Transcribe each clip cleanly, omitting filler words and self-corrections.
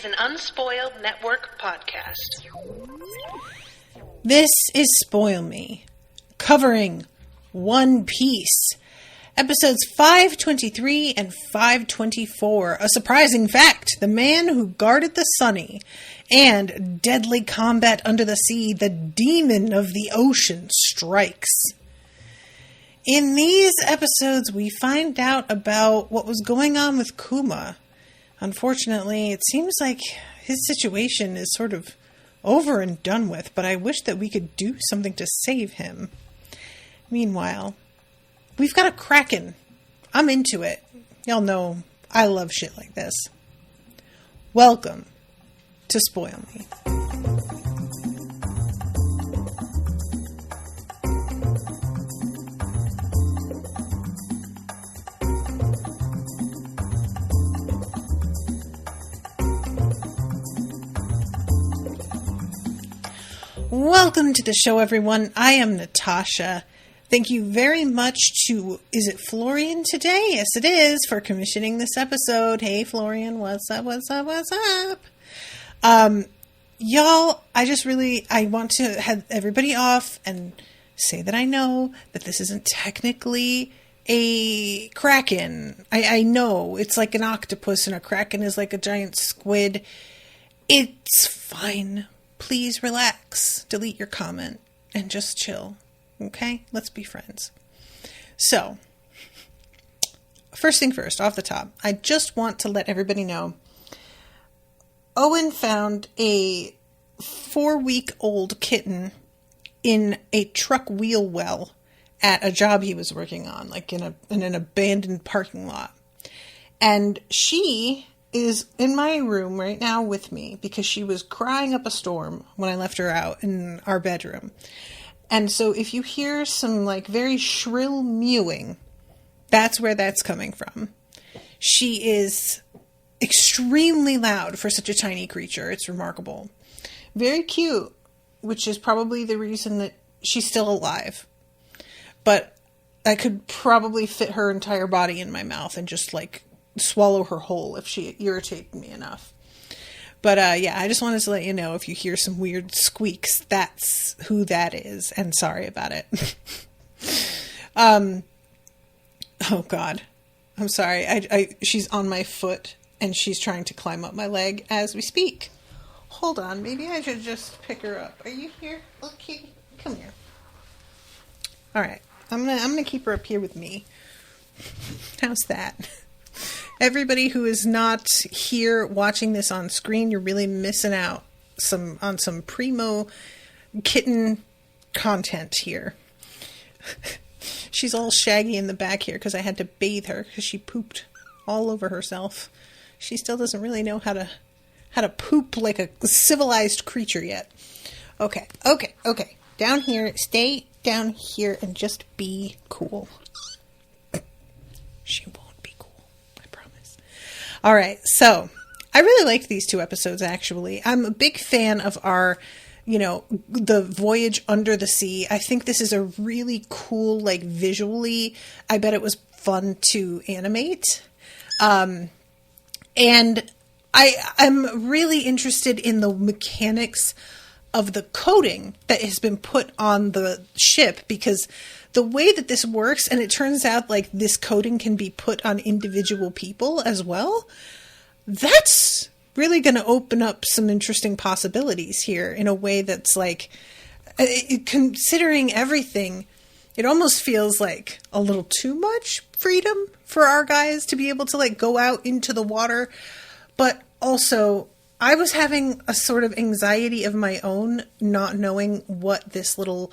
an Unspoiled Network podcast. This is Spoil Me, covering One Piece, episodes 523 and 524. A surprising fact, the man who guarded the Sunny, and deadly combat under the sea, the demon of the ocean strikes. In these episodes, we find out about what was going on with Kuma. Unfortunately, it seems like his situation is sort of over and done with, but I wish that we could do something to save him. Meanwhile, we've got a Kraken. I'm into it. Y'all know I love shit like this. Welcome to Spoil Me. Welcome to the show, everyone. I am Natasha. Thank you very much to, is it Florian today? Yes, it is, for commissioning this episode. Hey, Florian, what's up, what's up, what's up? Y'all, I want to have everybody off and say that I know that this isn't technically a kraken. I know, it's like an octopus and a kraken is like a giant squid. It's fine. Please relax, delete your comment, and just chill, okay? Let's be friends. So, first thing first, off the top, I just want to let everybody know, Owen found a 4-week-old kitten in a truck wheel well at a job he was working on, like in an abandoned parking lot. And she is in my room right now with me because she was crying up a storm when I left her out in our bedroom. And so if you hear some like very shrill mewing, that's where that's coming from. She is extremely loud for such a tiny creature. It's remarkable. Very cute, which is probably the reason that she's still alive. But I could probably fit her entire body in my mouth and just like swallow her whole if she irritated me enough. But yeah, I just wanted to let you know, if you hear some weird squeaks, that's who that is, and sorry about it. Oh God, I'm sorry. She's on my foot and she's trying to climb up my leg as we speak. Hold on, maybe I should just pick her up. Are you here? Okay, come here. All right, I'm gonna keep her up here with me. How's that? Everybody who is not here watching this on screen, you're really missing out on some primo kitten content here. She's all shaggy in the back here because I had to bathe her because she pooped all over herself. She still doesn't really know how to poop like a civilized creature yet. Okay. Down here, stay down here and just be cool. She won't. All right, so I really liked these two episodes, actually. I'm a big fan of our, the voyage under the sea. I think this is a really cool, like, visually, I bet it was fun to animate. And I'm really interested in the mechanics of the coating that has been put on the ship, because the way that this works, and it turns out like this coating can be put on individual people as well, that's really going to open up some interesting possibilities here in a way that's like, considering everything, it almost feels like a little too much freedom for our guys to be able to like go out into the water. But also, I was having a sort of anxiety of my own, not knowing what this little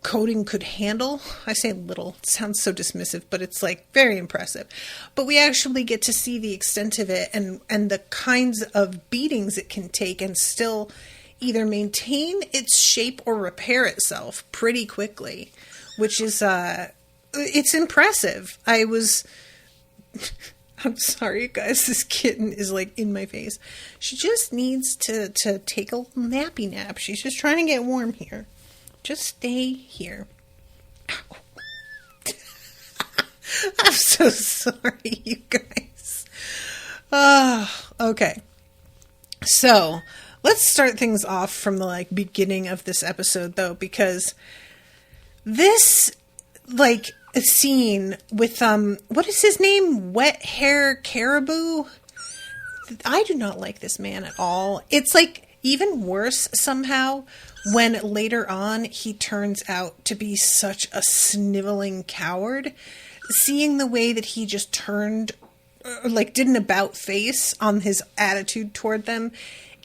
coating could handle. I say little, it sounds so dismissive, but it's like very impressive. But we actually get to see the extent of it and the kinds of beatings it can take and still either maintain its shape or repair itself pretty quickly, which is, it's impressive. I'm sorry, guys, this kitten is like in my face. She just needs to take a little nappy nap. She's just trying to get warm here. Just stay here. I'm so sorry, you guys. Okay. So let's start things off from the like beginning of this episode, though, because this like a scene with what is his name? Wet Hair Caribou. I do not like this man at all. It's like even worse somehow when later on he turns out to be such a sniveling coward. Seeing the way that he just turned, like did an about face on his attitude toward them,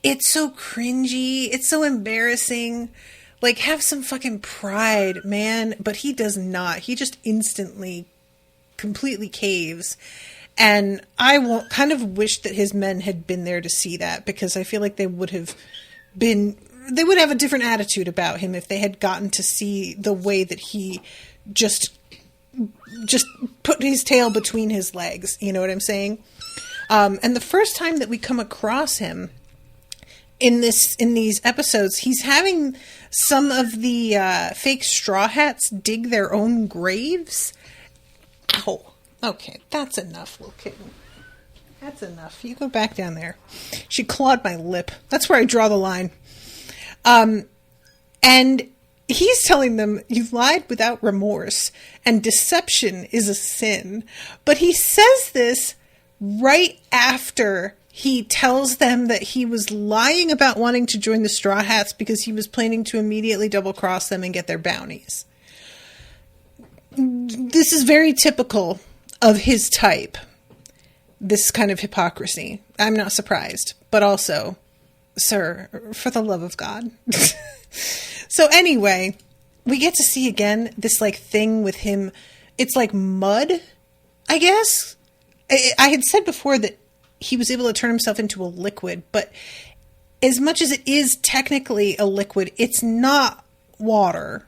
it's so cringy. It's so embarrassing. Like, have some fucking pride, man. But he does not. He just instantly, completely caves. And I kind of wish that his men had been there to see that, because I feel like they would have a different attitude about him if they had gotten to see the way that he just put his tail between his legs. You know what I'm saying? And the first time that we come across him in these episodes, he's having some of the fake Strawhats dig their own graves. Ow. Okay, that's enough, little kitten. That's enough. You go back down there. She clawed my lip. That's where I draw the line. And he's telling them, you've lied without remorse, and deception is a sin. But he says this right after he tells them that he was lying about wanting to join the Straw Hats because he was planning to immediately double-cross them and get their bounties. This is very typical of his type, this kind of hypocrisy. I'm not surprised. But also, sir, for the love of God. So anyway, we get to see again this like thing with him. It's like mud, I guess. I had said before that he was able to turn himself into a liquid, but as much as it is technically a liquid, it's not water.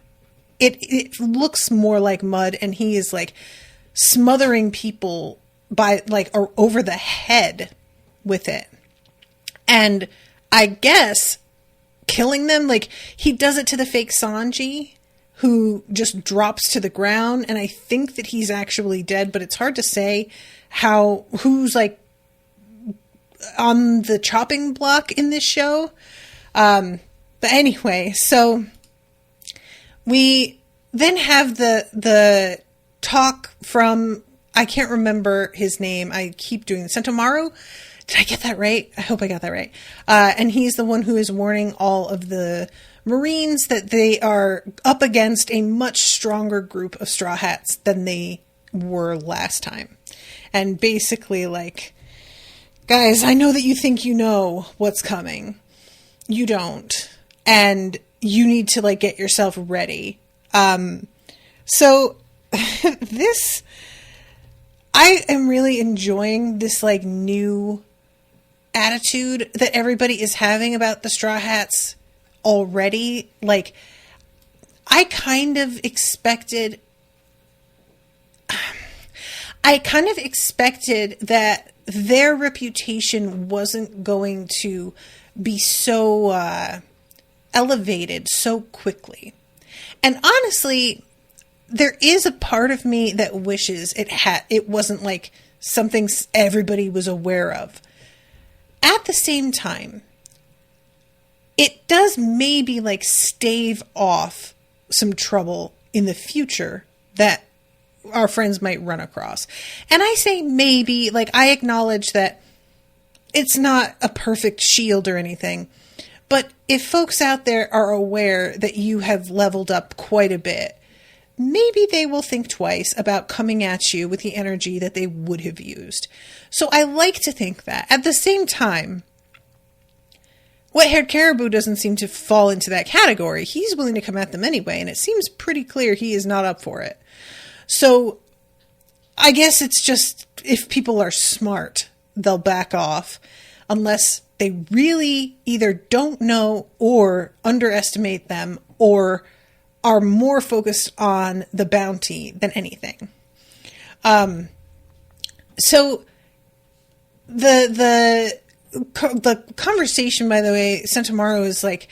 It looks more like mud, and he is like smothering people by like or over the head with it. And I guess killing them, like he does it to the fake Sanji, who just drops to the ground, and I think that he's actually dead, but it's hard to say who's like on the chopping block in this show. But anyway, so we then have the talk from, I can't remember his name. I keep doing it. Sentomaru? Did I get that right? I hope I got that right. And he's the one who is warning all of the Marines that they are up against a much stronger group of Straw Hats than they were last time. And basically like, guys, I know that you think you know what's coming. You don't. And you need to like get yourself ready. So this, I am really enjoying this like new attitude that everybody is having about the Straw Hats already. Like, I kind of expected that their reputation wasn't going to be so elevated so quickly. And honestly, there is a part of me that wishes it wasn't like something everybody was aware of. At the same time, it does maybe like stave off some trouble in the future that our friends might run across. And I say maybe, like I acknowledge that it's not a perfect shield or anything. But if folks out there are aware that you have leveled up quite a bit, maybe they will think twice about coming at you with the energy that they would have used. So I like to think that. At the same time, Wet-Haired Caribou doesn't seem to fall into that category. He's willing to come at them anyway, and it seems pretty clear he is not up for it. So I guess it's just, if people are smart, they'll back off, unless they really either don't know or underestimate them or are more focused on the bounty than anything. So the conversation, by the way, Sentomaru is like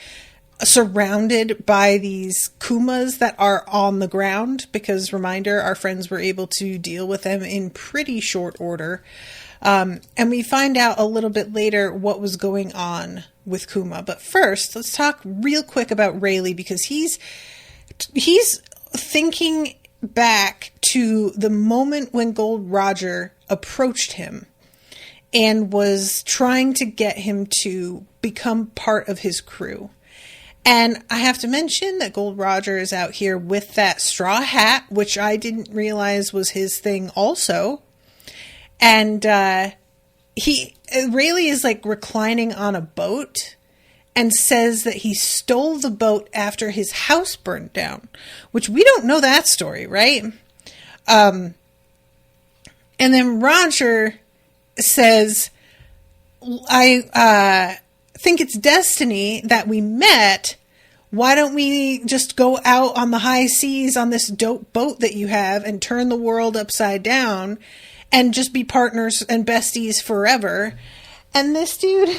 surrounded by these Kumas that are on the ground because, reminder, our friends were able to deal with them in pretty short order. And we find out a little bit later what was going on with Kuma. But first, let's talk real quick about Rayleigh, because he's thinking back to the moment when Gold Roger approached him and was trying to get him to become part of his crew. And I have to mention that Gold Roger is out here with that straw hat, which I didn't realize was his thing also. And Rayleigh is like reclining on a boat and says that he stole the boat after his house burned down, which we don't know that story, right? And then Roger says, I think it's destiny that we met. Why don't we just go out on the high seas on this dope boat that you have and turn the world upside down and just be partners and besties forever? And this dude,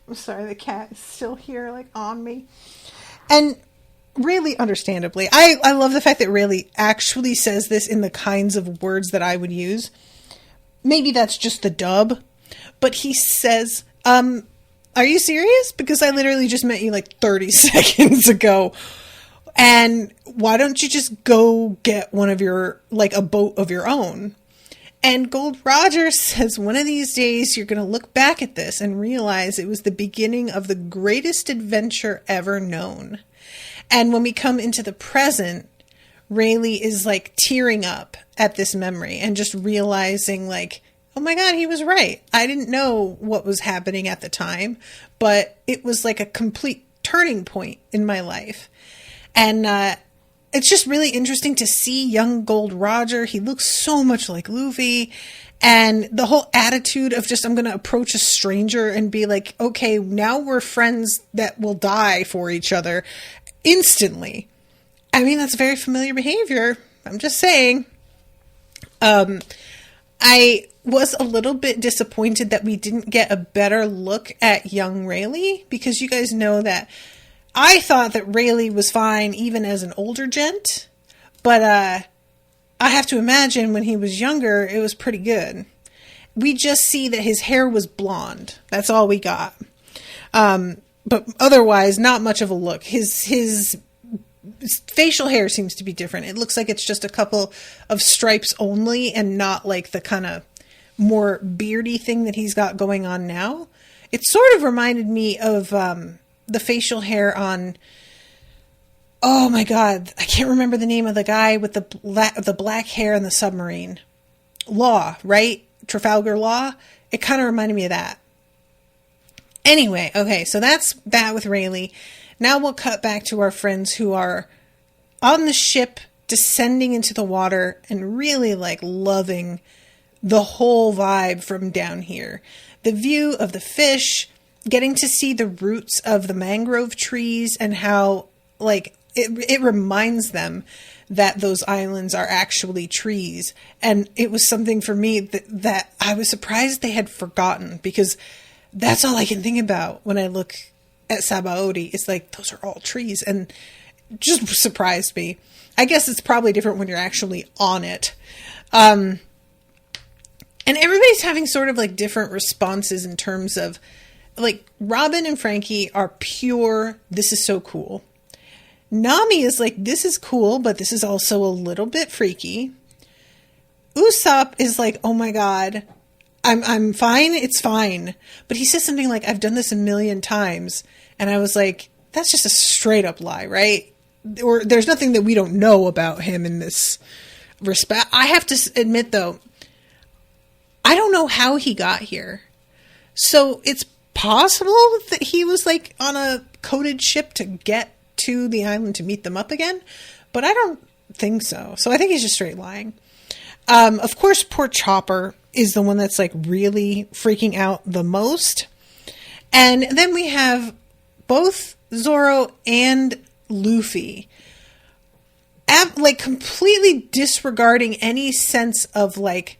I'm sorry, the cat is still here, like on me. And really understandably, I love the fact that Rayleigh actually says this in the kinds of words that I would use. Maybe that's just the dub, but he says, are you serious? Because I literally just met you like 30 seconds ago. And why don't you just go get one of your, like a boat of your own? And Gold Roger says, one of these days you're going to look back at this and realize it was the beginning of the greatest adventure ever known. And when we come into the present, Rayleigh is like tearing up at this memory and just realizing like, oh my God, he was right. I didn't know what was happening at the time, but it was like a complete turning point in my life. And it's just really interesting to see young Gold Roger. He looks so much like Luffy. And the whole attitude of just, I'm going to approach a stranger and be like, okay, now we're friends that will die for each other instantly. I mean, that's very familiar behavior. I'm just saying. I was a little bit disappointed that we didn't get a better look at young Rayleigh, because you guys know that I thought that Rayleigh was fine even as an older gent, but I have to imagine when he was younger, it was pretty good. We just see that his hair was blonde. That's all we got. But otherwise, not much of a look. His facial hair seems to be different. It looks like it's just a couple of stripes only and not like the kind of more beardy thing that he's got going on now. It sort of reminded me of the facial hair on, oh my God, I can't remember the name of the guy with the black hair in the submarine. Law, right? Trafalgar Law. It kind of reminded me of that. Anyway, okay, so that's that with Rayleigh. Now we'll cut back to our friends who are on the ship, descending into the water and really like loving the whole vibe from down here. The view of the fish, getting to see the roots of the mangrove trees and how like it reminds them that those islands are actually trees. And it was something for me that I was surprised they had forgotten, because that's all I can think about when I look at Sabaody. It's like, those are all trees, and just surprised me. I guess it's probably different when you're actually on it. And everybody's having sort of like different responses in terms of like Robin and Frankie are pure, this is so cool. Nami is like, this is cool, but this is also a little bit freaky. Usopp is like, oh my God, I'm fine. It's fine. But he says something like, I've done this a million times. And I was like, that's just a straight up lie, right? Or there's nothing that we don't know about him in this respect. I have to admit though, I don't know how he got here. So it's possible that he was like on a coded ship to get to the island to meet them up again, but I don't think so. So I think he's just straight lying. Of course, poor Chopper is the one that's like really freaking out the most. And then we have both Zoro and Luffy like completely disregarding any sense of like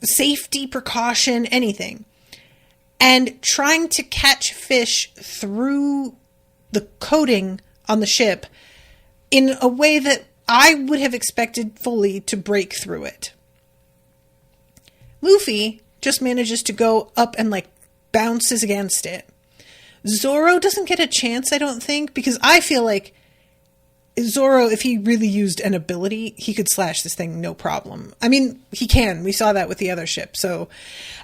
safety precaution, anything, and trying to catch fish through the coating on the ship in a way that I would have expected fully to break through it. Luffy just manages to go up and like bounces against it. Zoro doesn't get a chance, I don't think, because I feel like Zoro, if he really used an ability, he could slash this thing no problem. I mean, he can. We saw that with the other ship. So,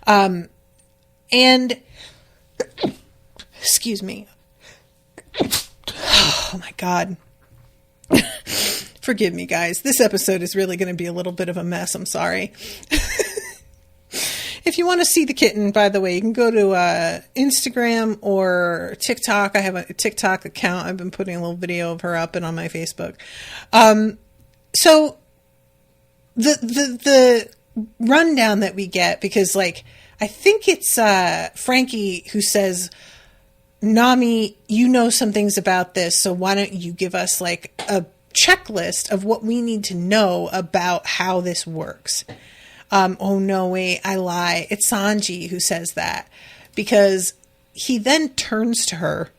and excuse me. Oh my God. Forgive me, guys. This episode is really going to be a little bit of a mess. I'm sorry. If you want to see the kitten, by the way, you can go to Instagram or TikTok. I have a TikTok account. I've been putting a little video of her up and on my Facebook. So the rundown that we get, because like I think it's Frankie who says, Nami, you know some things about this, so why don't you give us like a checklist of what we need to know about how this works. Oh no, wait, I lie. It's Sanji who says that, because he then turns to her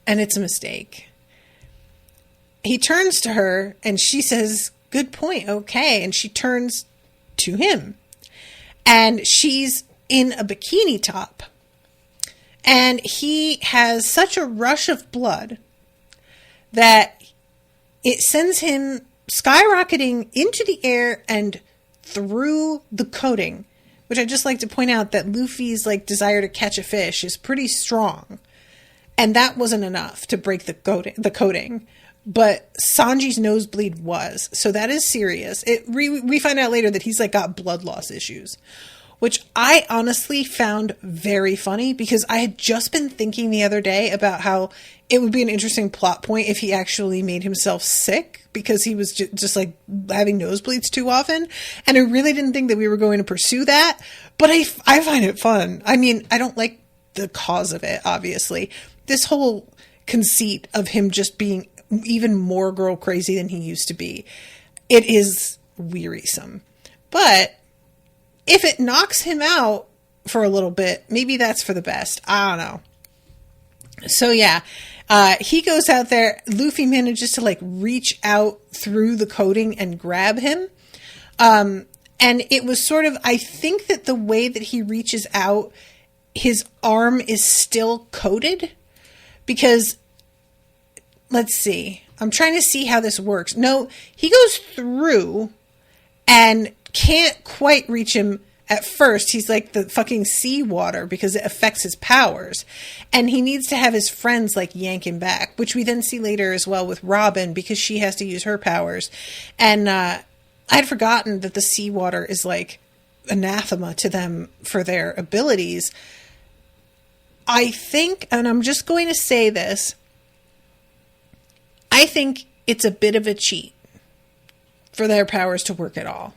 and it's a mistake. He turns to her and she says, good point. Okay. And she turns to him and she's in a bikini top and he has such a rush of blood that it sends him skyrocketing into the air and through the coating, which I just like to point out that Luffy's like desire to catch a fish is pretty strong. And that wasn't enough to break the coating. But Sanji's nosebleed was. So that is serious. We find out later that he's like got blood loss issues, which I honestly found very funny because I had just been thinking the other day about how it would be an interesting plot point if he actually made himself sick because he was just like having nosebleeds too often. And I really didn't think that we were going to pursue that, but I find it fun. I mean, I don't like the cause of it, obviously. This whole conceit of him just being even more girl crazy than he used to be, it is wearisome. But if it knocks him out for a little bit, maybe that's for the best. I don't know. So yeah, he goes out there. Luffy manages to like reach out through the coating and grab him. And it was sort of, I think that the way that he reaches out, his arm is still coated because, let's see, I'm trying to see how this works. No, he goes through and can't quite reach him at first. He's like the fucking seawater because it affects his powers. And he needs to have his friends like yank him back, which we then see later as well with Robin because she has to use her powers. And I'd forgotten that the seawater is like anathema to them for their abilities. I think, and I'm just going to say this, I think it's a bit of a cheat for their powers to work at all.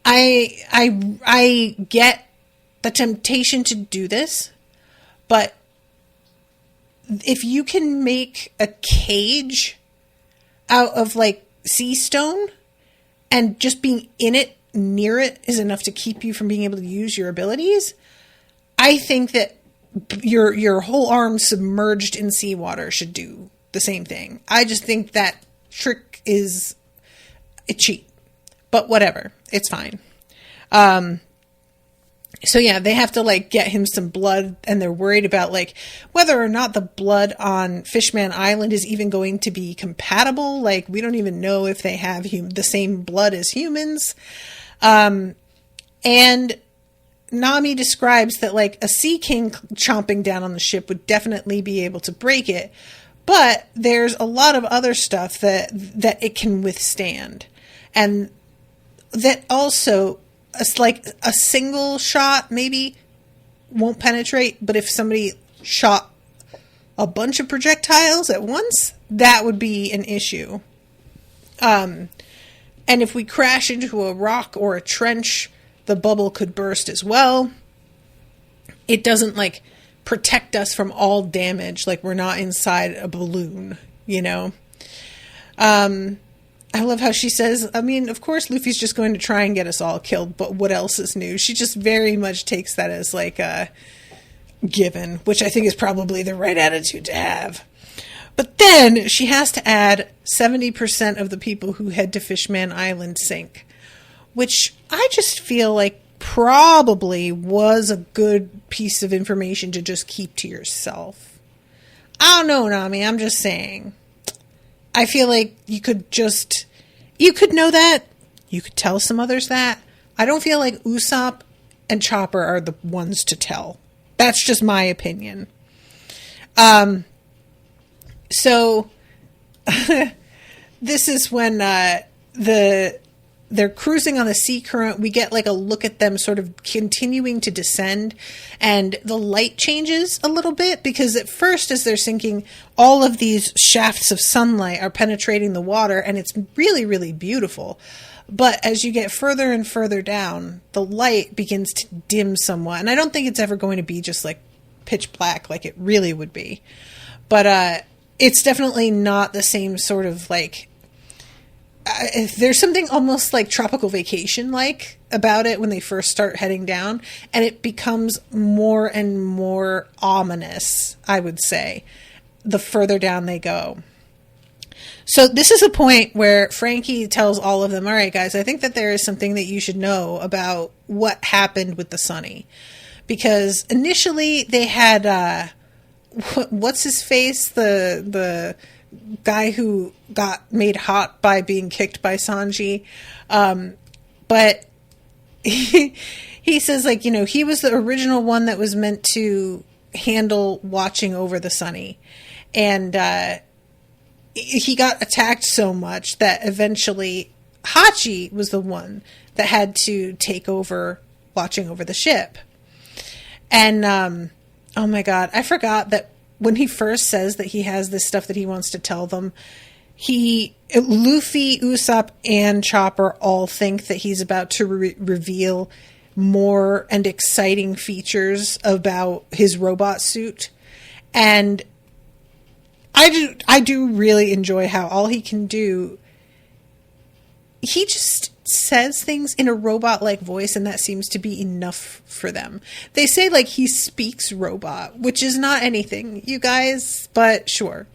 I get the temptation to do this, but if you can make a cage out of like sea stone and just being in it, near it, is enough to keep you from being able to use your abilities, I think that your whole arm submerged in seawater should do the same thing. I just think that trick is a cheat. But whatever, it's fine. So yeah, they have to like get him some blood, and they're worried about like whether or not the blood on Fishman Island is even going to be compatible. Like we don't even know if they have the same blood as humans. And Nami describes that like a sea king chomping down on the ship would definitely be able to break it, but there's a lot of other stuff that it can withstand. And that also, it's like a single shot maybe won't penetrate, but if somebody shot a bunch of projectiles at once, that would be an issue. And if we crash into a rock or a trench, the bubble could burst as well. It doesn't like protect us from all damage, like we're not inside a balloon, you know? I love how she says, I mean, of course Luffy's just going to try and get us all killed, but what else is new? She just very much takes that as like a given, which I think is probably the right attitude to have. But then she has to add 70% of the people who head to Fishman Island sink, which I just feel like probably was a good piece of information to just keep to yourself. I don't know, Nami. I'm just saying. I feel like you could know that. You could tell some others that. I don't feel like Usopp and Chopper are the ones to tell. That's just my opinion. So this is when they're cruising on the sea current. We get like a look at them sort of continuing to descend, and the light changes a little bit because at first, as they're sinking, all of these shafts of sunlight are penetrating the water, and it's really, really beautiful. But as you get further and further down, the light begins to dim somewhat. And I don't think it's ever going to be just like pitch black like it really would be. But it's definitely not the same sort of like... there's something almost like Tropical Vacation-like about it when they first start heading down. And it becomes more and more ominous, I would say, the further down they go. So this is a point where Frankie tells all of them, all right, guys, I think that there is something that you should know about what happened with the Sunny. Because initially they had, what's his face? The guy who got made hot by being kicked by Sanji. But he says, like, you know, he was the original one that was meant to handle watching over the Sunny. And, he got attacked so much that eventually Hachi was the one that had to take over watching over the ship. And, oh my God, I forgot that when he first says that he has this stuff that he wants to tell them, Luffy, Usopp, and Chopper all think that he's about to reveal more and exciting features about his robot suit. And I do really enjoy how all he can do, he just says things in a robot-like voice, and that seems to be enough for them. They say, like, he speaks robot, which is not anything, you guys, but sure.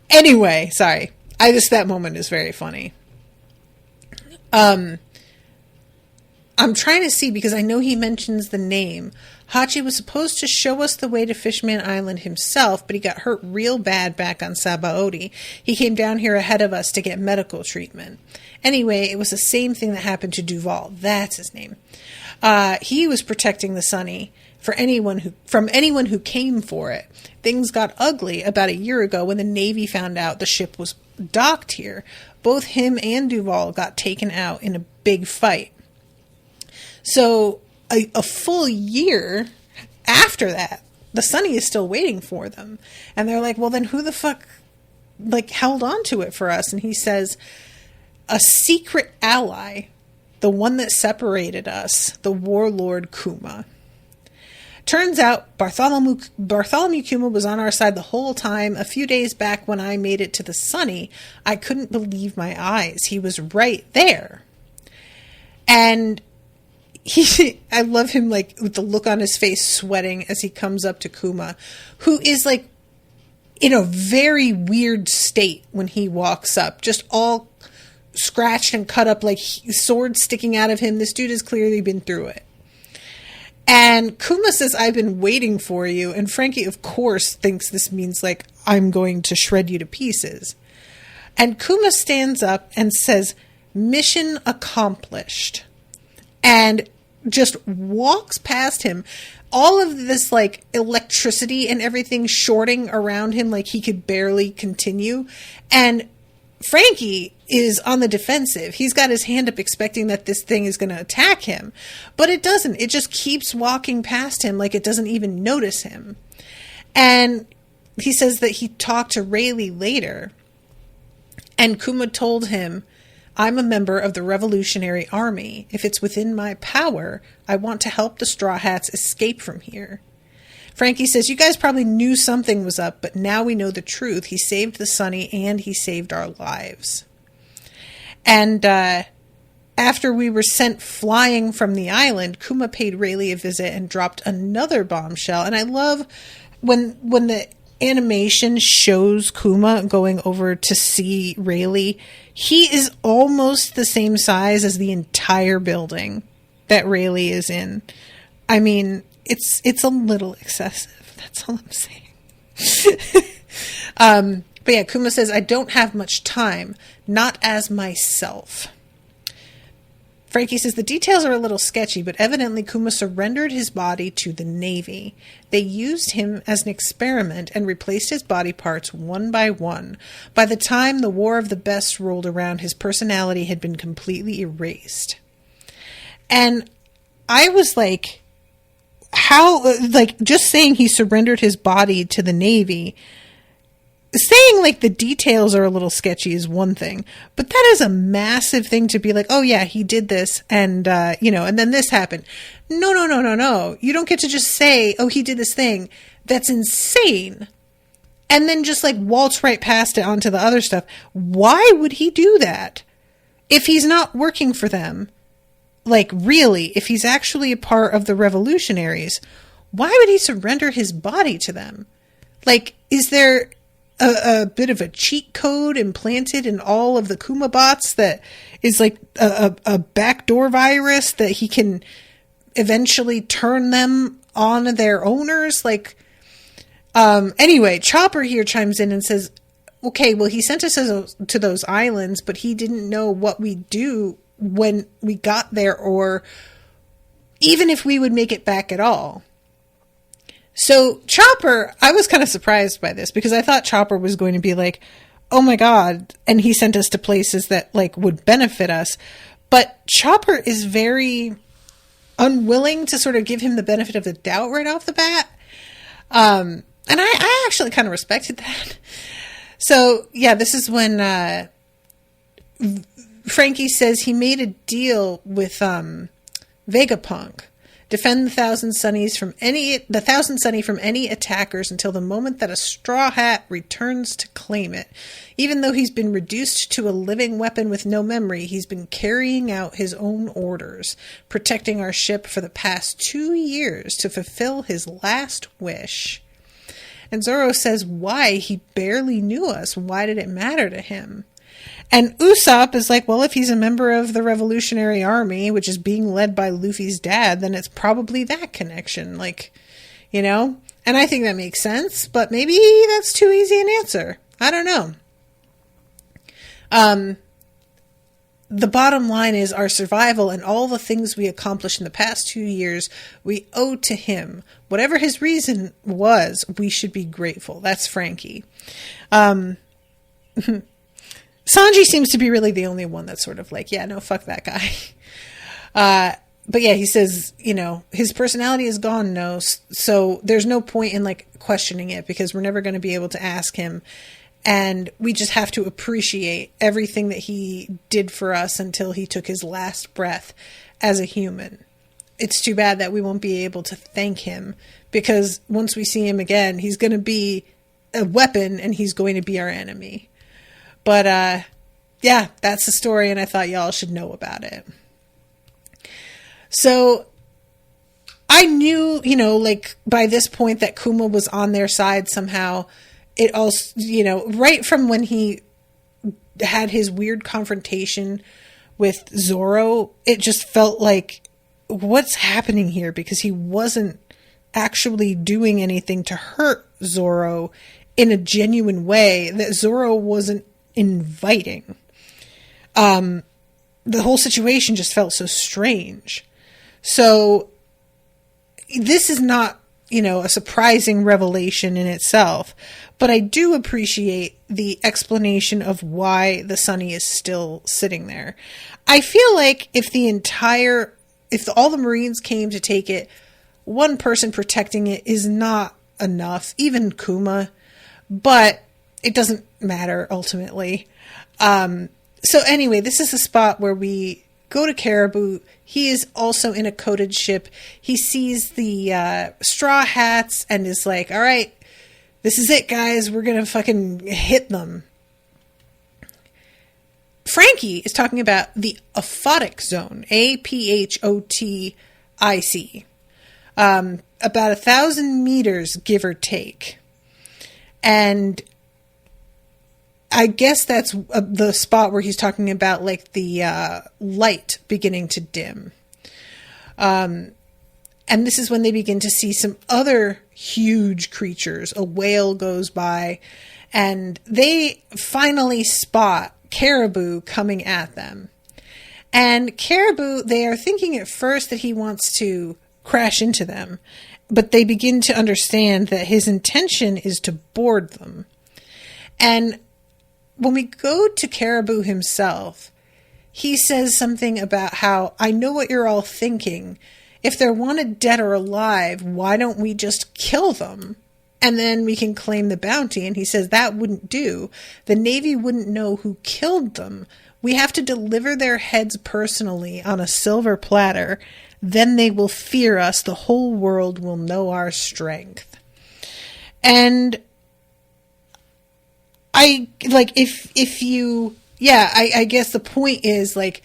Anyway, sorry. That moment is very funny. I'm trying to see, because I know he mentions the name. Hachi was supposed to show us the way to Fishman Island himself, but he got hurt real bad back on Sabaody. He came down here ahead of us to get medical treatment. Anyway, it was the same thing that happened to Duval. That's his name. He was protecting the Sunny from anyone who came for it. Things got ugly about a year ago when the Navy found out the ship was docked here. Both him and Duval got taken out in a big fight. So a full year after that, the Sunny is still waiting for them. And they're like, well, then who the fuck like held on to it for us? And he says, a secret ally, the one that separated us, the warlord Kuma. Turns out Bartholomew Kuma was on our side the whole time. A few days back when I made it to the Sunny, I couldn't believe my eyes. He was right there. And I love him, like, with the look on his face sweating as he comes up to Kuma, who is, like, in a very weird state when he walks up. Just all scratched and cut up, like, swords sticking out of him. This dude has clearly been through it. And Kuma says, I've been waiting for you. And Frankie, of course, thinks this means, like, I'm going to shred you to pieces. And Kuma stands up and says, mission accomplished. And just walks past him. All of this, like, electricity and everything shorting around him like he could barely continue. And Frankie is on the defensive. He's got his hand up expecting that this thing is going to attack him. But it doesn't. It just keeps walking past him like it doesn't even notice him. And he says that he talked to Rayleigh later. And Kuma told him, I'm a member of the Revolutionary Army. If it's within my power, I want to help the Straw Hats escape from here. Frankie says, you guys probably knew something was up, but now we know the truth. He saved the Sunny and he saved our lives. And after we were sent flying from the island, Kuma paid Rayleigh a visit and dropped another bombshell. And I love when the animation shows Kuma going over to see Rayleigh, he is almost the same size as the entire building that Rayleigh is in. I mean, it's a little excessive. That's all I'm saying. But yeah, Kuma says, I don't have much time, not as myself. Frankie says, the details are a little sketchy, but evidently Kuma surrendered his body to the Navy. They used him as an experiment and replaced his body parts one by one. By the time the War of the Best rolled around, his personality had been completely erased. And I was like, how, like, just saying he surrendered his body to the Navy, saying like the details are a little sketchy is one thing, but that is a massive thing to be like, oh yeah, he did this and, and then this happened. No. You don't get to just say, oh, he did this thing. That's insane. And then just like waltz right past it onto the other stuff. Why would he do that? If he's not working for them, like really, if he's actually a part of the revolutionaries, why would he surrender his body to them? Like, is there a bit of a cheat code implanted in all of the Kuma bots that is like a backdoor virus that he can eventually turn them on their owners? Like, anyway, Chopper here chimes in and says, okay, well, he sent us to those islands, but he didn't know what we'd do when we got there, or even if we would make it back at all. So Chopper, I was kind of surprised by this because I thought Chopper was going to be like, oh my God. And he sent us to places that like would benefit us. But Chopper is very unwilling to sort of give him the benefit of the doubt right off the bat. And I actually kind of respected that. So yeah, this is when, Frankie says he made a deal with, Vegapunk. Defend the Thousand Sunny from any attackers until the moment that a Straw Hat returns to claim it. Even though he's been reduced to a living weapon with no memory, he's been carrying out his own orders, protecting our ship for the past 2 years to fulfill his last wish. And Zoro says, why? He barely knew us. Why did it matter to him? And Usopp is like, well, if he's a member of the Revolutionary Army, which is being led by Luffy's dad, then it's probably that connection. Like, you know? And I think that makes sense, but maybe that's too easy an answer. I don't know. The bottom line is our survival and all the things we accomplished in the past 2 years, we owe to him. Whatever his reason was, we should be grateful. That's Frankie. Sanji seems to be really the only one that's sort of like, yeah, no, fuck that guy. But yeah, he says, his personality is gone, no, so there's no point in like questioning it because we're never going to be able to ask him. And we just have to appreciate everything that he did for us until he took his last breath as a human. It's too bad that we won't be able to thank him because once we see him again, he's going to be a weapon and he's going to be our enemy. But, yeah, that's the story, and I thought y'all should know about it. So, I knew, like, by this point that Kuma was on their side somehow. It also, right from when he had his weird confrontation with Zoro, it just felt like, what's happening here? Because he wasn't actually doing anything to hurt Zoro in a genuine way that Zoro wasn't inviting. The whole situation just felt so strange. So this is not, a surprising revelation in itself, but I do appreciate the explanation of why the Sunny is still sitting there. I feel like if all the Marines came to take it, one person protecting it is not enough, even Kuma, but it doesn't matter ultimately. So anyway, this is the spot where we go to Caribou. He is also in a coated ship. He sees the Straw Hats and is like, all right, this is it, guys. We're going to fucking hit them. Frankie is talking about the aphotic zone, Aphotic, about 1,000 meters, give or take. And I guess that's the spot where he's talking about like the light beginning to dim. And this is when they begin to see some other huge creatures. A whale goes by, and they finally spot Caribou coming at them. And Caribou, they are thinking at first that he wants to crash into them, but they begin to understand that his intention is to board them. And when we go to Caribou himself, he says something about how, I know what you're all thinking. If they're wanted dead or alive, why don't we just kill them? And then we can claim the bounty. And he says that wouldn't do. The Navy wouldn't know who killed them. We have to deliver their heads personally on a silver platter. Then they will fear us. The whole world will know our strength. And I guess the point is, like,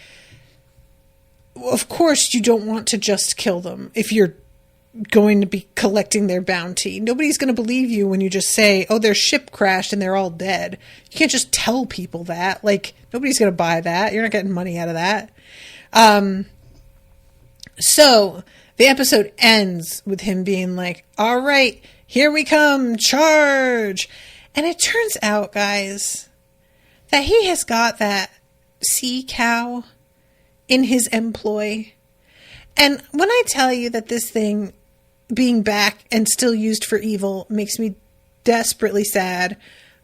of course you don't want to just kill them if you're going to be collecting their bounty. Nobody's going to believe you when you just say, oh, their ship crashed and they're all dead. You can't just tell people that. Like, nobody's going to buy that. You're not getting money out of that. So the episode ends with him being like, all right, here we come, charge. And it turns out, guys, that he has got that sea cow in his employ. And when I tell you that this thing being back and still used for evil makes me desperately sad,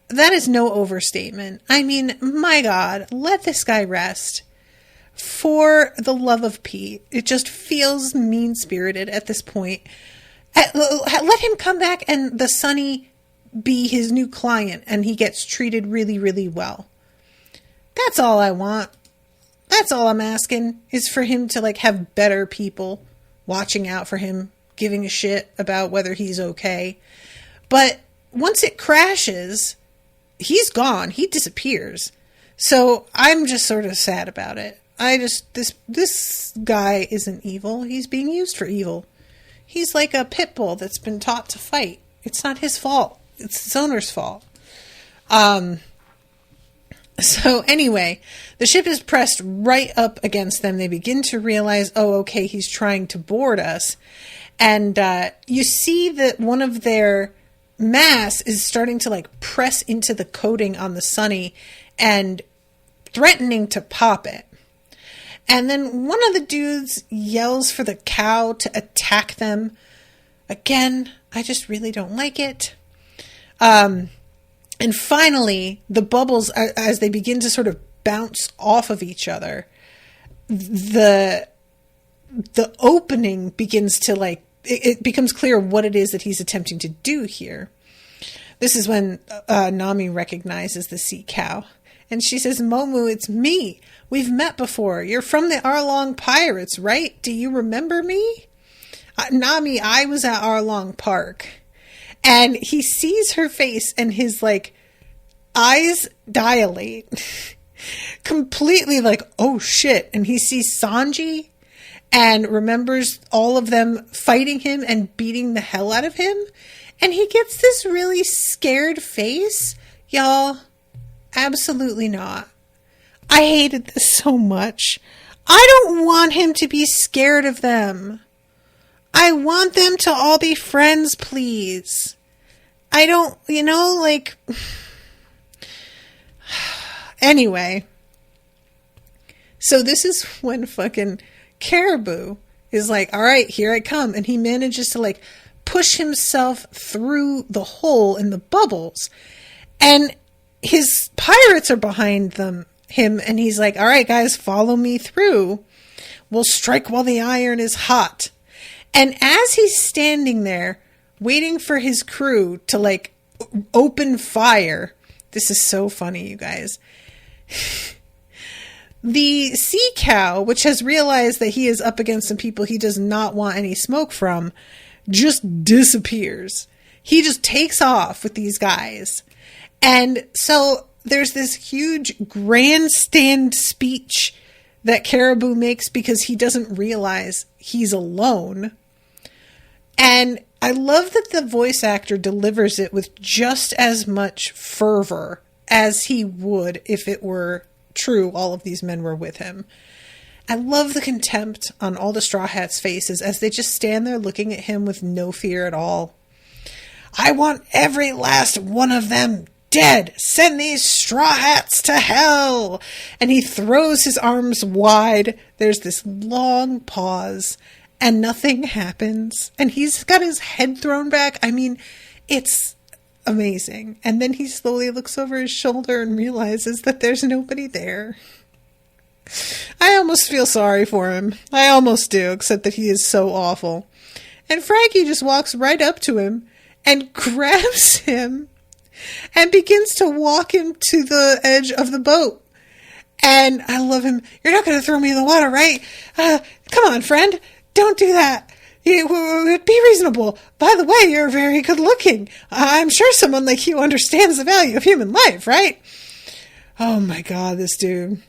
that is no overstatement. I mean, my God, let this guy rest. For the love of Pete. It just feels mean-spirited at this point. Let him come back and the Sonny be his new client and he gets treated really, really well. That's all I want. That's all I'm asking, is for him to like have better people watching out for him, giving a shit about whether he's okay. But once it crashes, he's gone. He disappears. So I'm just sort of sad about it. This guy isn't evil. He's being used for evil. He's like a pit bull that's been taught to fight. It's not his fault. It's its owner's fault. So anyway, the ship is pressed right up against them. They begin to realize, oh, okay, he's trying to board us. And you see that one of their masts is starting to like press into the coating on the Sonny and threatening to pop it. And then one of the dudes yells for the cow to attack them. Again, I just really don't like it. And finally, the bubbles, as they begin to sort of bounce off of each other, the opening begins to like, it becomes clear what it is that he's attempting to do here. This is when Nami recognizes the sea cow. And she says, Momu, it's me. We've met before. You're from the Arlong Pirates, right? Do you remember me? Nami, I was at Arlong Park. And he sees her face and his like eyes dilate. Completely like, oh shit. And he sees Sanji and remembers all of them fighting him and beating the hell out of him. And he gets this really scared face. Y'all, absolutely not. I hated this so much. I don't want him to be scared of them. I want them to all be friends, please. I don't, like... Anyway. So this is when fucking Caribou is like, all right, here I come. And he manages to, like, push himself through the hole in the bubbles. And his pirates are behind him. And he's like, all right, guys, follow me through. We'll strike while the iron is hot. And as he's standing there waiting for his crew to like open fire, this is so funny, you guys. The sea cow, which has realized that he is up against some people he does not want any smoke from, just disappears. He just takes off with these guys. And so there's this huge grandstand speech that Caribou makes because he doesn't realize he's alone. And I love that the voice actor delivers it with just as much fervor as he would if it were true all of these men were with him. I love the contempt on all the Straw Hats' faces as they just stand there looking at him with no fear at all. I want every last one of them dead. Send these Straw Hats to hell. And he throws his arms wide. There's this long pause and nothing happens. And he's got his head thrown back. I mean, it's amazing. And then he slowly looks over his shoulder and realizes that there's nobody there. I almost feel sorry for him. I almost do, except that he is so awful. And Frankie just walks right up to him and grabs him and begins to walk him to the edge of the boat. And I love him. You're not going to throw me in the water, right? Come on, friend. Don't do that. Be reasonable. By the way, you're very good looking. I'm sure someone like you understands the value of human life, right? Oh my God, this dude.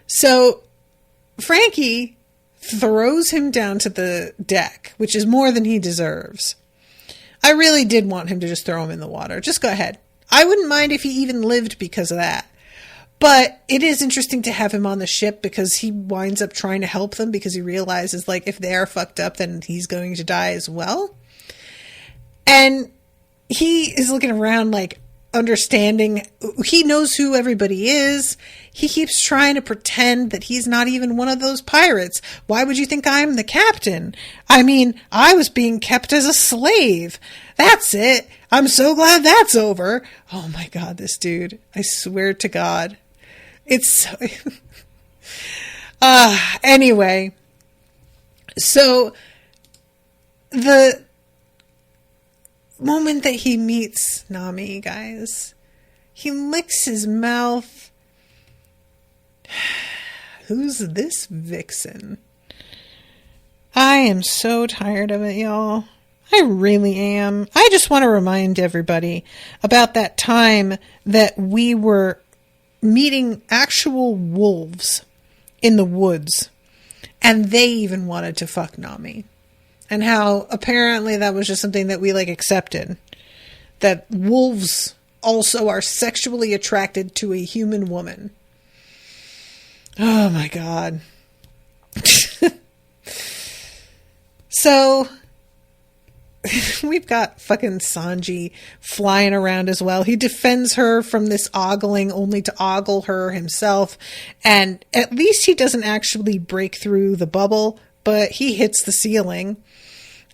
So Frankie throws him down to the deck, which is more than he deserves. I really did want him to just throw him in the water. Just go ahead. I wouldn't mind if he even lived because of that. But it is interesting to have him on the ship because he winds up trying to help them because he realizes, like, if they're fucked up, then he's going to die as well. And he is looking around, like, understanding. He knows who everybody is. He keeps trying to pretend that he's not even one of those pirates. Why would you think I'm the captain? I mean, I was being kept as a slave. That's it. I'm so glad that's over. Oh my God, this dude. I swear to God. It's so... Anyway. So, the moment that he meets Nami, guys, he licks his mouth. Who's this vixen? I am so tired of it, y'all. I really am. I just want to remind everybody about that time that we were meeting actual wolves in the woods, and they even wanted to fuck Nami. And how apparently that was just something that we accepted. That wolves also are sexually attracted to a human woman. Oh my God. So we've got fucking Sanji flying around as well. He defends her from this ogling only to ogle her himself. And at least he doesn't actually break through the bubble, but he hits the ceiling.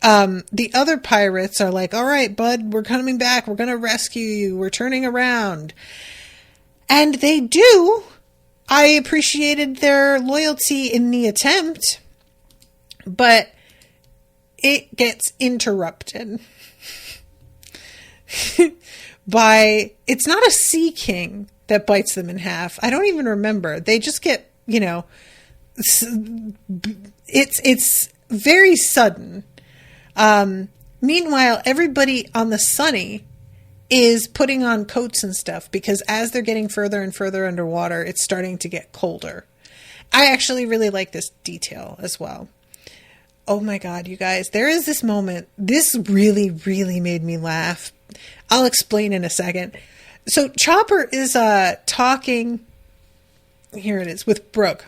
The other pirates are like, all right, bud, we're coming back. We're going to rescue you. We're turning around. And they do. I appreciated their loyalty in the attempt, but it gets interrupted by, it's not a sea king that bites them in half. I don't even remember. They just get, it's very sudden. Meanwhile, everybody on the Sunny is putting on coats and stuff because as they're getting further and further underwater, it's starting to get colder. I actually really like this detail as well. Oh my God, you guys, there is this moment. This really, really made me laugh. I'll explain in a second. So Chopper is talking, here it is, with Brooke.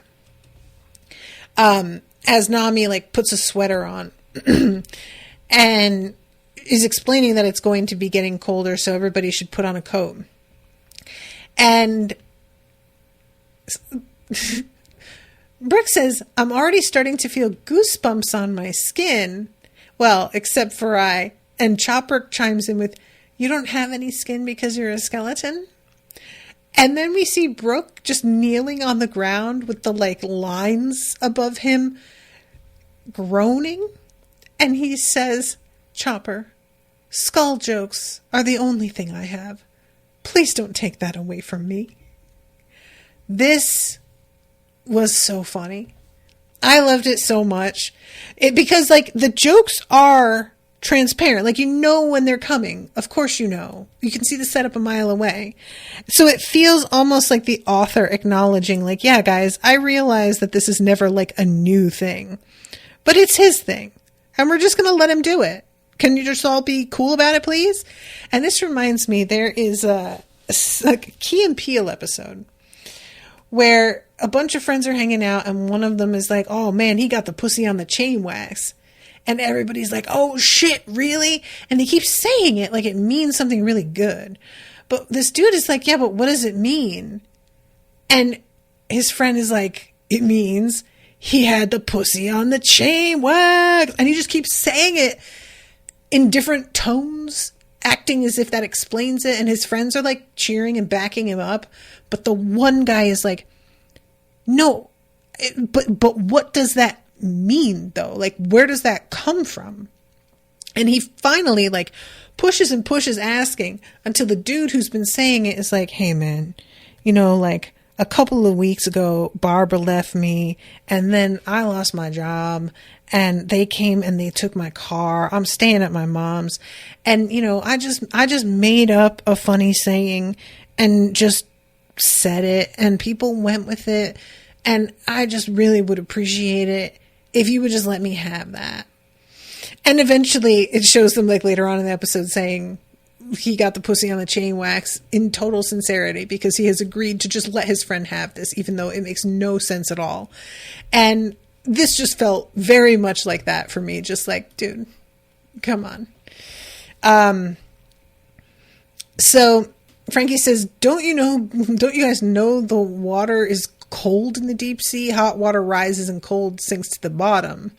As Nami puts a sweater on and is explaining that it's going to be getting colder, so everybody should put on a coat. And Brooke says, I'm already starting to feel goosebumps on my skin. Well, except for I. And Chopper chimes in with, you don't have any skin because you're a skeleton? And then we see Brooke just kneeling on the ground with the lines above him groaning. And he says, Chopper, skull jokes are the only thing I have. Please don't take that away from me. This was so funny. I loved it so much. Because the jokes are transparent. When they're coming. Of course you know. You can see the setup a mile away. So it feels almost like the author acknowledging yeah, guys, I realize that this is never a new thing. But it's his thing. and we're just going to let him do it. Can you just all be cool about it, please? And this reminds me, there is a Key and Peele episode where a bunch of friends are hanging out, and one of them is like, oh man, he got the pussy on the chain wax. And everybody's like, oh shit, really? And he keeps saying it like it means something really good. But this dude is like, yeah, but what does it mean? And his friend is like, it means he had the pussy on the chain wax. And he just keeps saying it in different tones, acting as if that explains it. And his friends are like cheering and backing him up. But the one guy is like, no, but what does that mean though? Like, where does that come from? And he finally like pushes and pushes asking until the dude who's been saying it is like, hey man, like a couple of weeks ago, Barbara left me and then I lost my job and they came and they took my car. I'm staying at my mom's. And, I just made up a funny saying and just said it and people went with it. And I just really would appreciate it if you would just let me have that. And eventually it shows them like later on in the episode saying he got the pussy on the chain wax in total sincerity because he has agreed to just let his friend have this, even though it makes no sense at all. And this just felt very much like that for me. Just like, dude, come on. So Frankie says, don't you guys know the water is cold in the deep sea? Hot water rises and cold sinks to the bottom.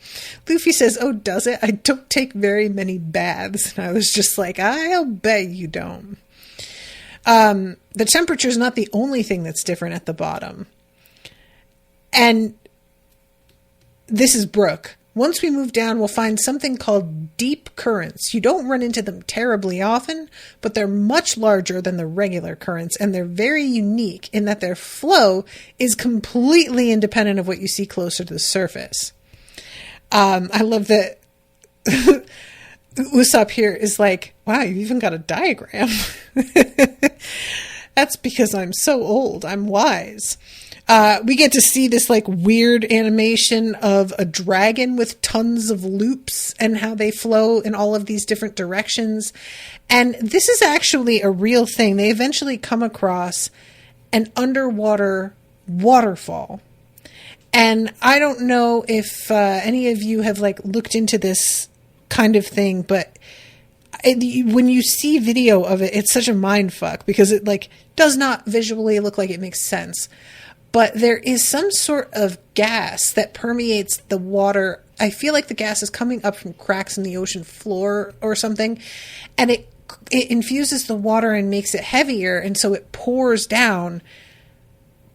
Luffy says, oh, does it? I don't take very many baths. And I was just like, I'll bet you don't. The temperature is not the only thing that's different at the bottom. And this is Brook. Once we move down, we'll find something called deep currents. You don't run into them terribly often, but they're much larger than the regular currents, and they're very unique in that their flow is completely independent of what you see closer to the surface. I love that Usopp here is like, wow, you've even got a diagram. That's because I'm so old. I'm wise. We get to see this like weird animation of a dragon with tons of loops and how they flow in all of these different directions. And this is actually a real thing. They eventually come across an underwater waterfall. And I don't know if any of you have like looked into this kind of thing, but when you see video of it, it's such a mind fuck because it like does not visually look like it makes sense. But there is some sort of gas that permeates the water. I feel like the gas is coming up from cracks in the ocean floor or something. And it infuses the water and makes it heavier. And so it pours down.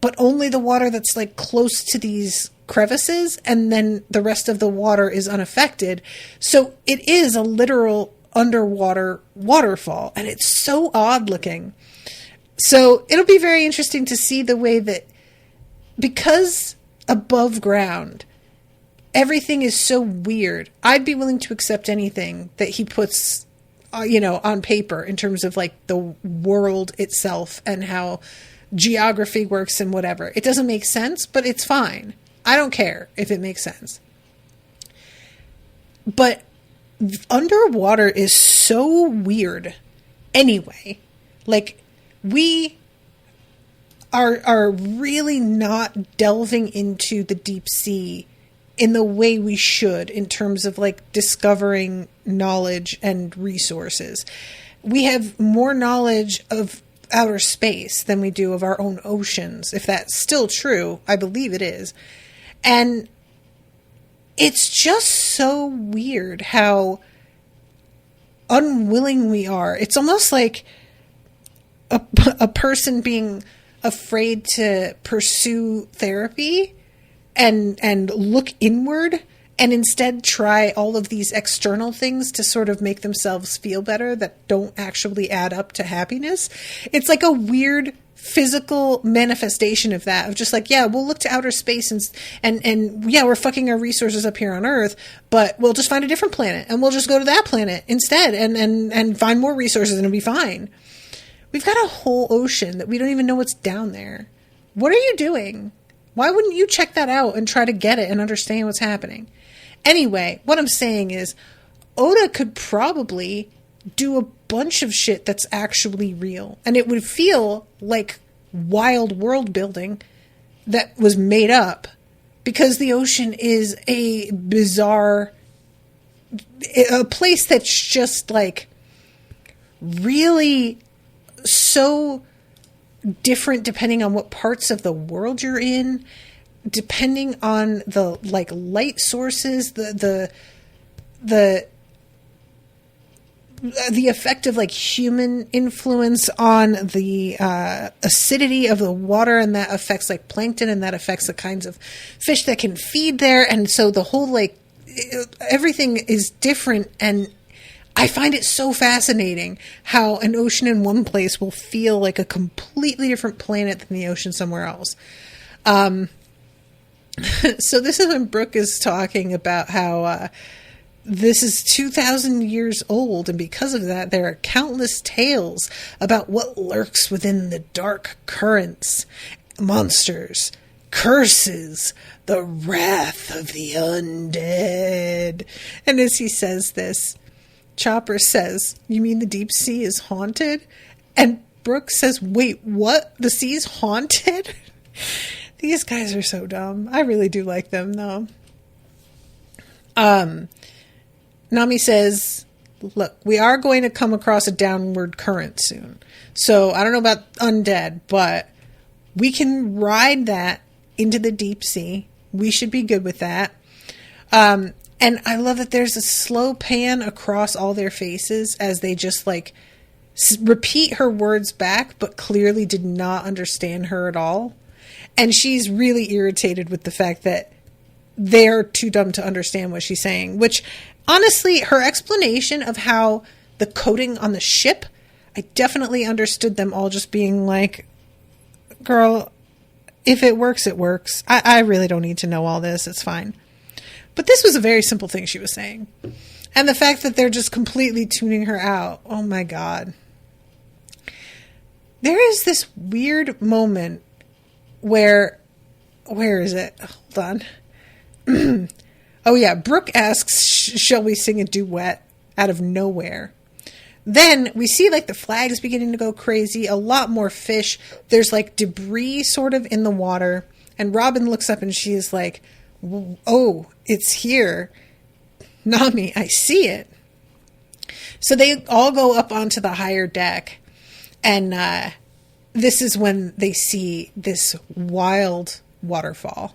But only the water that's like close to these crevices. And then the rest of the water is unaffected. So it is a literal underwater waterfall. And it's so odd looking. So it'll be very interesting to see the way that, because above ground, everything is so weird. I'd be willing to accept anything that he puts, on paper in terms of like the world itself and how geography works and whatever. It doesn't make sense, but it's fine. I don't care if it makes sense. But underwater is so weird anyway. Like, we are really not delving into the deep sea in the way we should in terms of like discovering knowledge and resources. We have more knowledge of outer space than we do of our own oceans. If that's still true, I believe it is. And it's just so weird how unwilling we are. It's almost like a person being afraid to pursue therapy and look inward and instead try all of these external things to sort of make themselves feel better that don't actually add up to happiness. It's like a weird physical manifestation of that, of just like, yeah, we'll look to outer space and yeah, we're fucking our resources up here on Earth, but we'll just find a different planet and we'll just go to that planet instead and find more resources and it'll be fine. We've got a whole ocean that we don't even know what's down there. What are you doing? Why wouldn't you check that out and try to get it and understand what's happening? Anyway, what I'm saying is Oda could probably do a bunch of shit that's actually real. And it would feel like wild world building that was made up, because the ocean is a bizarre, a place that's just like really so different depending on what parts of the world you're in, depending on the like light sources, the effect of like human influence on the acidity of the water, and that affects like plankton, and that affects the kinds of fish that can feed there. And so the whole like everything is different, and I find it so fascinating how an ocean in one place will feel like a completely different planet than the ocean somewhere else. So this is when Brooke is talking about how this is 2,000 years old, and because of that, there are countless tales about what lurks within the dark currents, monsters, curses, the wrath of the undead. And as he says this, Chopper says, "You mean the deep sea is haunted?" And Brooke says, "Wait, what? The sea's haunted?" These guys are so dumb. I really do like them, though. Nami says, "Look, we are going to come across a downward current soon. So I don't know about undead, but we can ride that into the deep sea. We should be good with that." And I love that there's a slow pan across all their faces as they just like repeat her words back, but clearly did not understand her at all. And she's really irritated with the fact that they're too dumb to understand what she's saying, which honestly, her explanation of how the coating on the ship, I definitely understood them all just being like, girl, if it works, it works. I really don't need to know all this. It's fine. But this was a very simple thing she was saying. And the fact that they're just completely tuning her out. Oh my God. There is this weird moment where is it? Hold on. Oh yeah, Brooke asks, shall we sing a duet out of nowhere? Then we see like the flags beginning to go crazy, a lot more fish. There's like debris sort of in the water. And Robin looks up and she is like, "Oh, it's here. Nami, I see it." So they all go up onto the higher deck. And this is when they see this wild waterfall.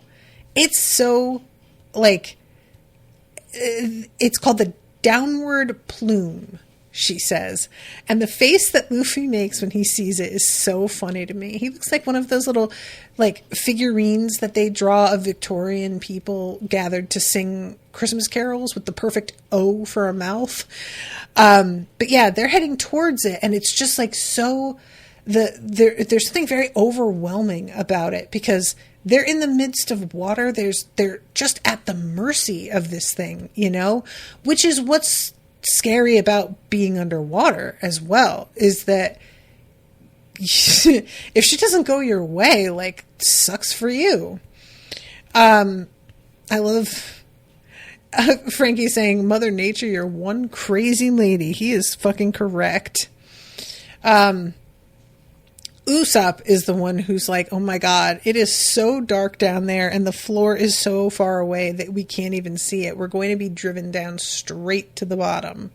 It's so like, it's called the downward plume, she says. And the face that Luffy makes when he sees it is so funny to me. He looks like one of those little like figurines that they draw of Victorian people gathered to sing Christmas carols with the perfect O for a mouth. But yeah, they're heading towards it, and it's just like so there's something very overwhelming about it, because they're in the midst of water. They're just at the mercy of this thing, you know, which is what's scary about being underwater as well, is that if she doesn't go your way, like, sucks for you. I love Frankie saying, "Mother Nature, you're one crazy lady." He is fucking correct. Usopp is the one who's like, "Oh my God, it is so dark down there and the floor is so far away that we can't even see it. We're going to be driven down straight to the bottom."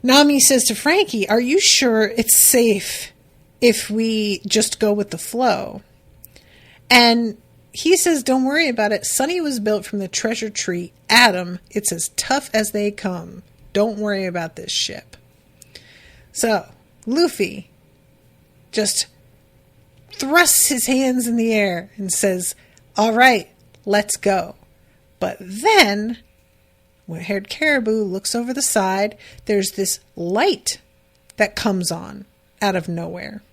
Nami says to Frankie, "Are you sure it's safe if we just go with the flow?" And he says, "Don't worry about it. Sunny was built from the treasure tree Atom. It's as tough as they come. Don't worry about this ship." So, Luffy just thrusts his hands in the air and says, "All right, let's go." But then, when Haired Caribou looks over the side, there's this light that comes on out of nowhere.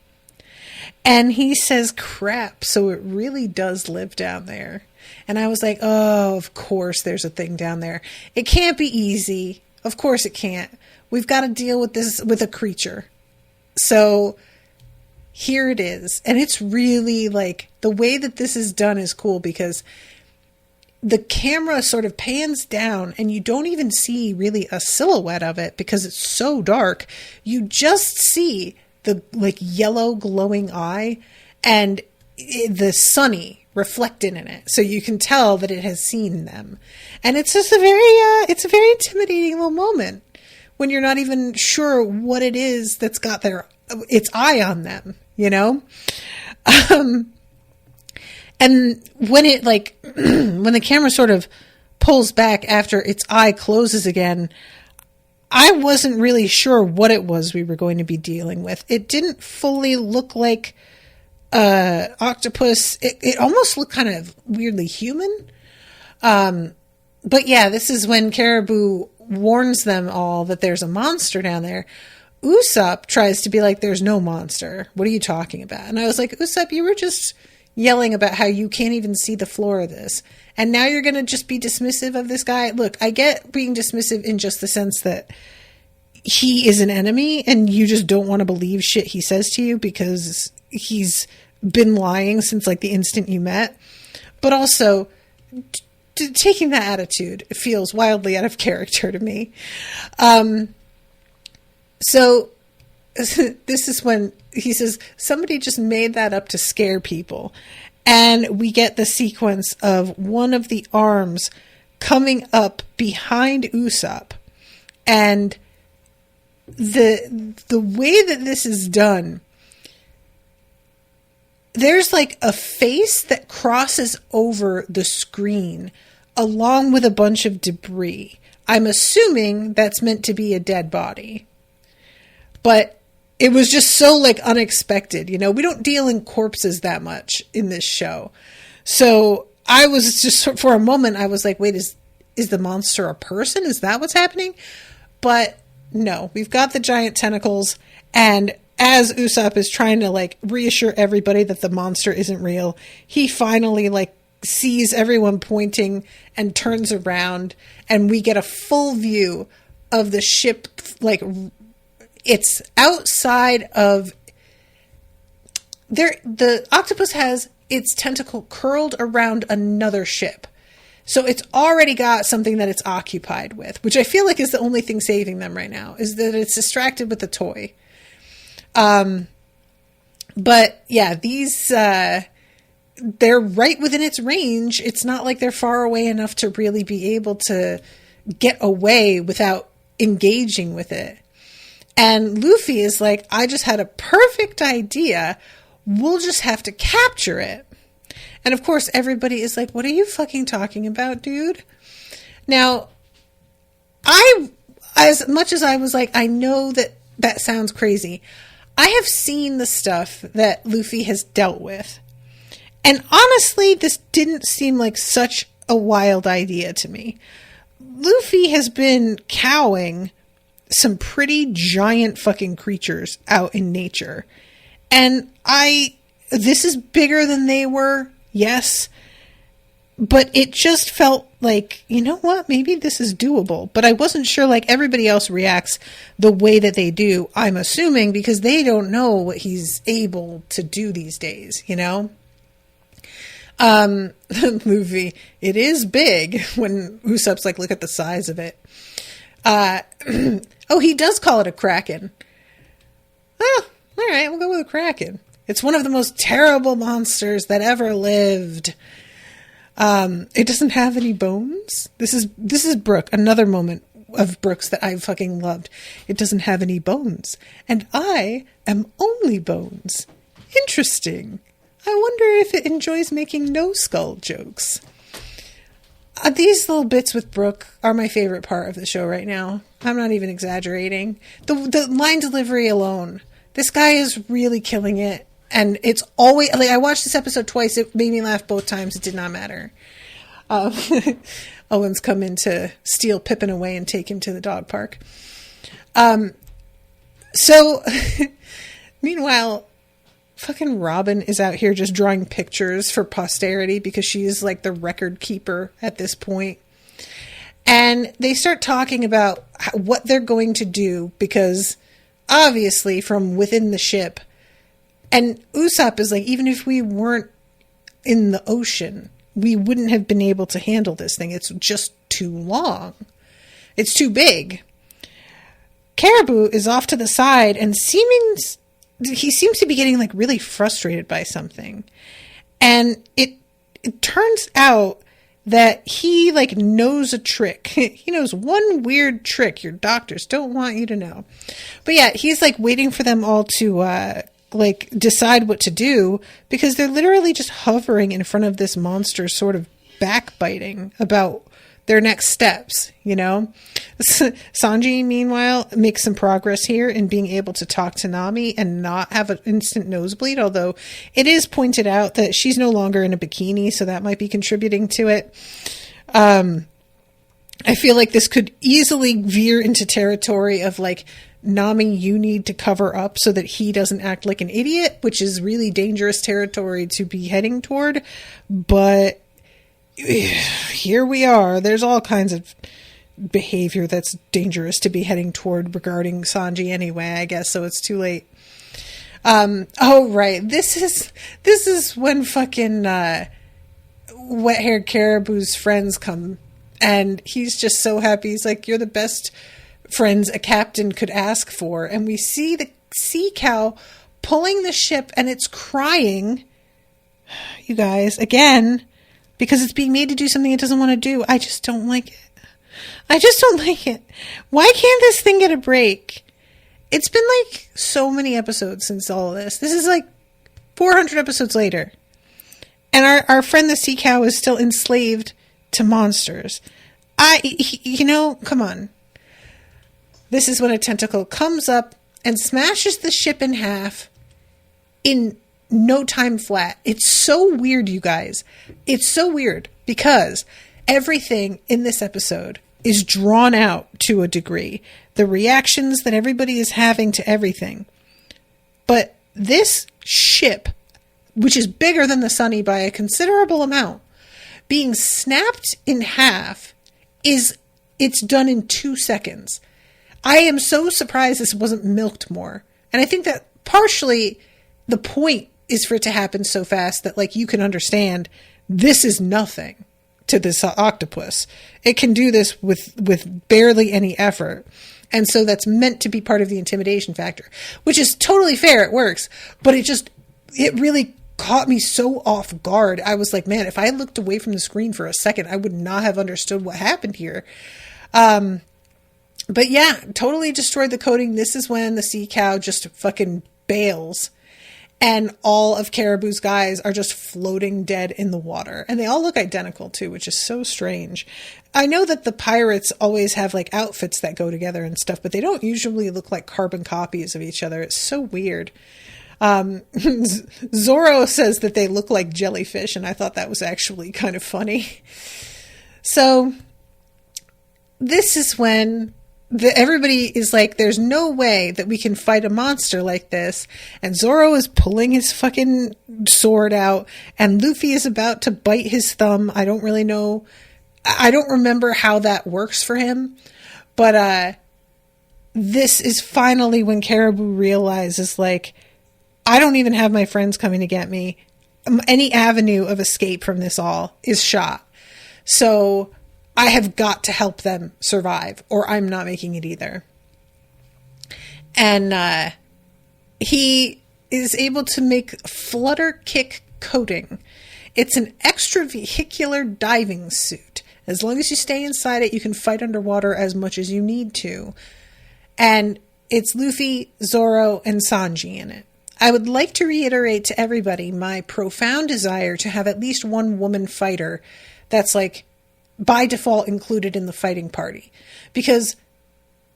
And he says, "Crap, so it really does live down there." And I was like, oh, of course there's a thing down there. It can't be easy. Of course it can't. We've got to deal with this, with a creature. So here it is. And it's really like, the way that this is done is cool, because the camera sort of pans down and you don't even see really a silhouette of it because it's so dark. You just see the like yellow glowing eye and the sunny reflected in it. So you can tell that it has seen them. And it's just it's a very intimidating little moment when you're not even sure what it is that's got its eye on them, you know? And when it like, when the camera sort of pulls back after its eye closes again, I wasn't really sure what it was we were going to be dealing with. It didn't fully look like octopus. It almost looked kind of weirdly human. But yeah, this is when Caribou warns them all that there's a monster down there. Usopp tries to be like, there's no monster. What are you talking about? And I was like, Usopp, you were just yelling about how you can't even see the floor of this. And now you're going to just be dismissive of this guy. Look, I get being dismissive in just the sense that he is an enemy and you just don't want to believe shit he says to you because he's been lying since like the instant you met. But also taking that attitude feels wildly out of character to me. So this is when he says, somebody just made that up to scare people. And we get the sequence of one of the arms coming up behind Usopp. And the way that this is done, there's like a face that crosses over the screen along with a bunch of debris. I'm assuming that's meant to be a dead body. But it was just so like unexpected, you know, we don't deal in corpses that much in this show. So I was just, for a moment, I was like, wait, is the monster a person? Is that what's happening? But no, we've got the giant tentacles. And as Usopp is trying to like reassure everybody that the monster isn't real, he finally like sees everyone pointing and turns around and we get a full view of the ship. Like it's outside of there. The octopus has its tentacle curled around another ship. So it's already got something that it's occupied with, which I feel like is the only thing saving them right now, is that it's distracted with the toy. But yeah, these, they're right within its range. It's not like they're far away enough to really be able to get away without engaging with it. And Luffy is like, I just had a perfect idea. We'll just have to capture it. And of course, everybody is like, what are you fucking talking about, dude? Now, as much as I was like, I know that sounds crazy. I have seen the stuff that Luffy has dealt with. And honestly, this didn't seem like such a wild idea to me. Luffy has been cowing some pretty giant fucking creatures out in nature. And this is bigger than they were, yes. But it just felt like, you know what, maybe this is doable. But I wasn't sure like everybody else reacts the way that they do, I'm assuming, because they don't know what he's able to do these days, you know? Luffy, it is big when Usopp's like, look at the size of it. Oh, he does call it a kraken. Oh, all right, we'll go with a kraken. It's one of the most terrible monsters that ever lived. It doesn't have any bones. This is Brook, another moment of Brook's that I fucking loved. It doesn't have any bones, and I am only bones. Interesting. I wonder if it enjoys making no skull jokes. These little bits with Brook are my favorite part of the show right now. I'm not even exaggerating. The line delivery alone. This guy is really killing it. And it's always, like, I watched this episode twice. It made me laugh both times. It did not matter. Owen's come in to steal Pippin away and take him to the dog park. So, meanwhile, fucking Robin is out here just drawing pictures for posterity because she is like the record keeper at this point. And they start talking about what they're going to do because obviously from within the ship, and Usopp is like, even if we weren't in the ocean, we wouldn't have been able to handle this thing. It's just too long. It's too big. Caribou is off to the side and he seems to be getting like really frustrated by something. And it turns out that he like knows a trick. He knows one weird trick your doctors don't want you to know. But yeah, he's like waiting for them all to like decide what to do, because they're literally just hovering in front of this monster, sort of backbiting about their next steps, you know? Sanji, meanwhile, makes some progress here in being able to talk to Nami and not have an instant nosebleed, although it is pointed out that she's no longer in a bikini, so that might be contributing to it. I feel like this could easily veer into territory of like, Nami, you need to cover up so that he doesn't act like an idiot, which is really dangerous territory to be heading toward. But here we are. There's all kinds of behavior that's dangerous to be heading toward regarding Sanji anyway, I guess, so it's too late. Oh, right. This is when fucking wet-haired Caribou's friends come, and he's just so happy. He's like, you're the best friends a captain could ask for. And we see the sea cow pulling the ship, and it's crying, you guys, again, because it's being made to do something it doesn't want to do. I just don't like it. I just don't like it. Why can't this thing get a break? It's been like so many episodes since all of this. This is like 400 episodes later. And our friend the sea cow is still enslaved to monsters. Come on. This is when a tentacle comes up and smashes the ship in half in no time flat. It's so weird, you guys. It's so weird because everything in this episode is drawn out to a degree. The reactions that everybody is having to everything. But this ship, which is bigger than the Sunny by a considerable amount, being snapped in half, it's done in 2 seconds. I am so surprised this wasn't milked more. And I think that partially the point is for it to happen so fast that like you can understand this is nothing to this octopus. It can do this with barely any effort. And so that's meant to be part of the intimidation factor, which is totally fair. It works, but it really caught me so off guard. I was like, man, if I looked away from the screen for a second, I would not have understood what happened here. But yeah, totally destroyed the coating. This is when the sea cow just fucking bails. And all of Caribou's guys are just floating dead in the water. And they all look identical too, which is so strange. I know that the pirates always have like outfits that go together and stuff, but they don't usually look like carbon copies of each other. It's so weird. Zoro says that they look like jellyfish, and I thought that was actually kind of funny. So this is when everybody is like, there's no way that we can fight a monster like this. And Zoro is pulling his fucking sword out, and Luffy is about to bite his thumb. I don't really know. I don't remember how that works for him. But this is finally when Caribou realizes, like, I don't even have my friends coming to get me. Any avenue of escape from this all is shot. So I have got to help them survive, or I'm not making it either. And he is able to make flutter kick coating. It's an extravehicular diving suit. As long as you stay inside it, you can fight underwater as much as you need to. And it's Luffy, Zoro, and Sanji in it. I would like to reiterate to everybody my profound desire to have at least one woman fighter that's like by default included in the fighting party, because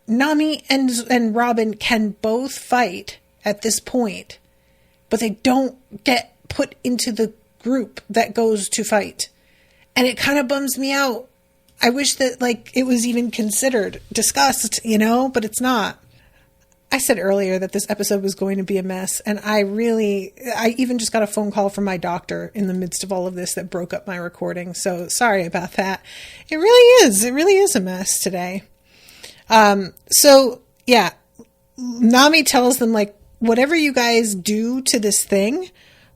Nami and Robin can both fight at this point, but they don't get put into the group that goes to fight. And it kind of bums me out. I wish that like it was even considered, discussed, but it's not. I said earlier that this episode was going to be a mess, and I even just got a phone call from my doctor in the midst of all of this that broke up my recording, so sorry about that. It really is a mess today. So yeah, Nami tells them, like, whatever you guys do to this thing,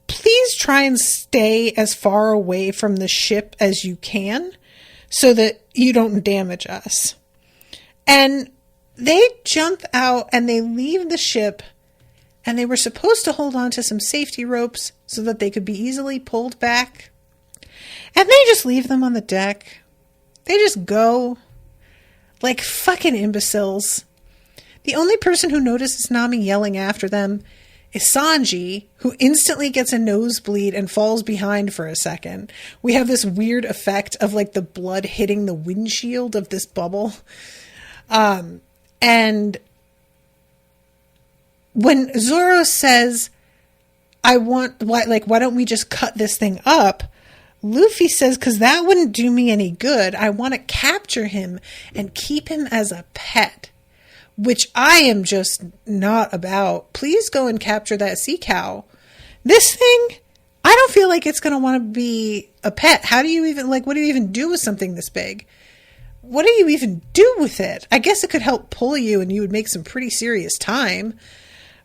please try and stay as far away from the ship as you can so that you don't damage us. And they jump out and they leave the ship, and they were supposed to hold on to some safety ropes so that they could be easily pulled back. And they just leave them on the deck. They just go like fucking imbeciles. The only person who notices Nami yelling after them is Sanji, who instantly gets a nosebleed and falls behind for a second. We have this weird effect of like the blood hitting the windshield of this bubble. And when Zoro says, why don't we just cut this thing up? Luffy says, because that wouldn't do me any good. I want to capture him and keep him as a pet, which I am just not about. Please go and capture that sea cow. This thing, I don't feel like it's going to want to be a pet. How do you even, what do you even do with something this big? What do you even do with it? I guess it could help pull you and you would make some pretty serious time.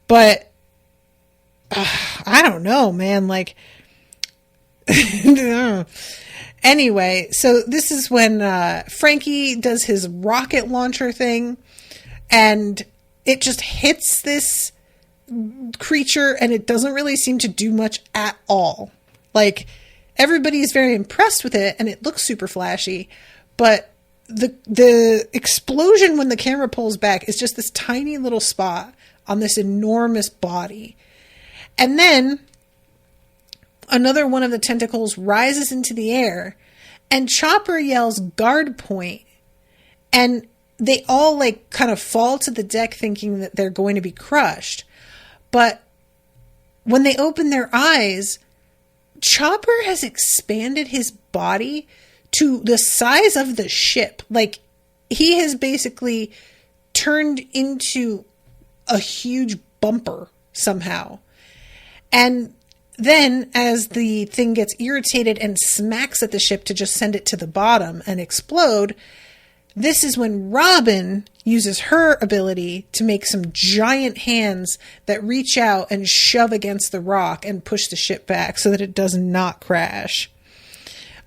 But, I don't know, man. Anyway, so this is when Frankie does his rocket launcher thing. And it just hits this creature and it doesn't really seem to do much at all. Everybody's very impressed with it and it looks super flashy. But the explosion when the camera pulls back is just this tiny little spot on this enormous body. And then another one of the tentacles rises into the air and Chopper yells guard point. And they all kind of fall to the deck thinking that they're going to be crushed. But when they open their eyes, Chopper has expanded his body to the size of the ship. He has basically turned into a huge bumper somehow. And then as the thing gets irritated and smacks at the ship to just send it to the bottom and explode, this is when Robin uses her ability to make some giant hands that reach out and shove against the rock and push the ship back so that it does not crash.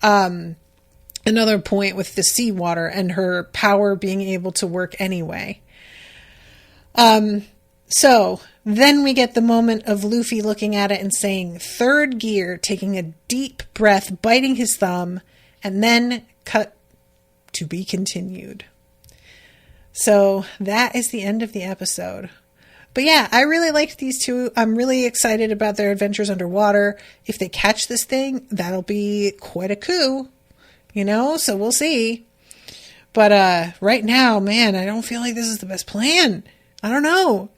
Another point with the seawater and her power being able to work anyway. So then we get the moment of Luffy looking at it and saying third gear, taking a deep breath, biting his thumb, and then cut to be continued. So that is the end of the episode. But yeah, I really liked these two. I'm really excited about their adventures underwater. If they catch this thing, that'll be quite a coup, so we'll see. But right now, man, I don't feel like this is the best plan. I don't know.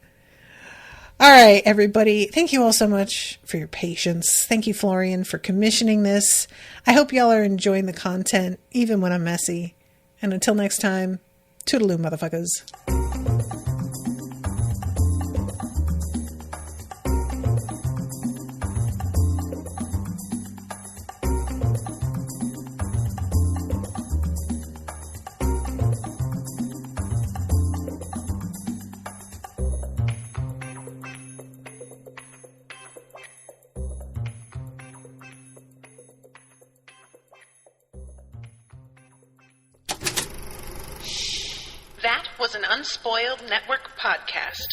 All right, everybody. Thank you all so much for your patience. Thank you, Florian, for commissioning this. I hope y'all are enjoying the content, even when I'm messy. And until next time, toodaloo, motherfuckers. That was an Unspoiled Network podcast.